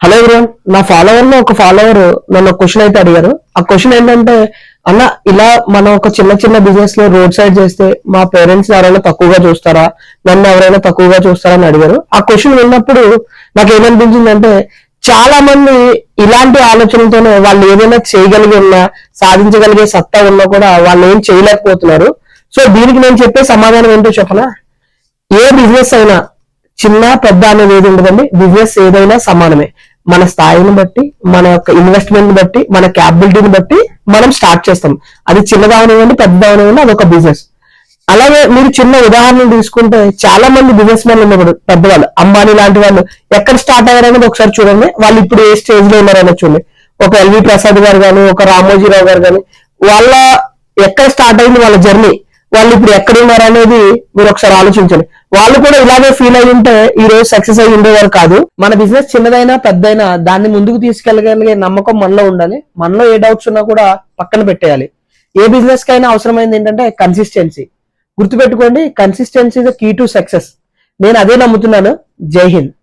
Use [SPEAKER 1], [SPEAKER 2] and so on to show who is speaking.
[SPEAKER 1] Hello everyone, నా follower లో ఒక ఫాలోవర్ నన్ను ఒక క్వశ్చన్ అయితే అడిగారు. ఆ క్వశ్చన్ ఏంటంటే, అన్న ఇలా మనం ఒక చిన్న చిన్న బిజినెస్ లో రోడ్ సైడ్ చేస్తే మా పేరెంట్స్ ఎవరైనా తక్కువగా చూస్తారా, నన్ను ఎవరైనా తక్కువగా చూస్తారా అని అడిగారు. ఆ క్వశ్చన్ విన్నప్పుడు నాకు ఏమనిపించింది అంటే, చాలా మంది ఇలాంటి ఆలోచనలతోనే వాళ్ళు ఏదైనా చేయగలిగి ఉన్నా, సాధించగలిగే సత్తా ఉన్నా కూడా వాళ్ళు ఏం చేయలేకపోతున్నారు. సో దీనికి నేను చెప్పే సమాధానం ఏంటో చెప్పనా, ఏ బిజినెస్ అయినా చిన్న పెద్ద అనేది ఏది ఉండదండి. బిజినెస్ ఏదైనా సమానమే. మన స్థాయిని బట్టి, మన యొక్క ఇన్వెస్ట్మెంట్ బట్టి, మన క్యాపబిలిటీని బట్టి మనం స్టార్ట్ చేస్తాం. అది చిన్నదావనివ్వండి, పెద్దదావనివ్వండి, అదొక బిజినెస్. అలాగే మీరు చిన్న ఉదాహరణలు తీసుకుంటే చాలా మంది బిజినెస్ మెన్లు ఉన్నారు, పెద్దవాళ్ళు, అంబానీ లాంటి వాళ్ళు ఎక్కడ స్టార్ట్ అయ్యారనేది ఒకసారి చూడండి. వాళ్ళు ఇప్పుడు ఏ స్టేజ్ లో ఉన్నారనేది చూడండి. ఒక ఎల్వి ప్రసాద్ గారు కానీ, ఒక రామోజీరావు గారు కానీ, వాళ్ళ ఎక్కడ స్టార్ట్ అయింది వాళ్ళ జర్నీ, వాళ్ళు ఇప్పుడు ఎక్కడ ఉన్నారు అనేది మీరు ఒకసారి ఆలోచించండి. వాళ్ళు కూడా ఇలాగే ఫీల్ అయి ఉంటే ఈ రోజు సక్సెస్ అయి ఉండేవారు కాదు. మన బిజినెస్ చిన్నదైనా పెద్దైనా దాన్ని ముందుకు తీసుకెళ్ళగలిగే నమ్మకం మనలో ఉండాలి. మనలో ఏ డౌట్స్ ఉన్నా కూడా పక్కన పెట్టేయాలి. ఏ బిజినెస్ కైనా అవసరమైంది ఏంటంటే కన్సిస్టెన్సీ. గుర్తుపెట్టుకోండి, consistency is the key to success. నేను అదే నమ్ముతున్నాను. జై హింద్.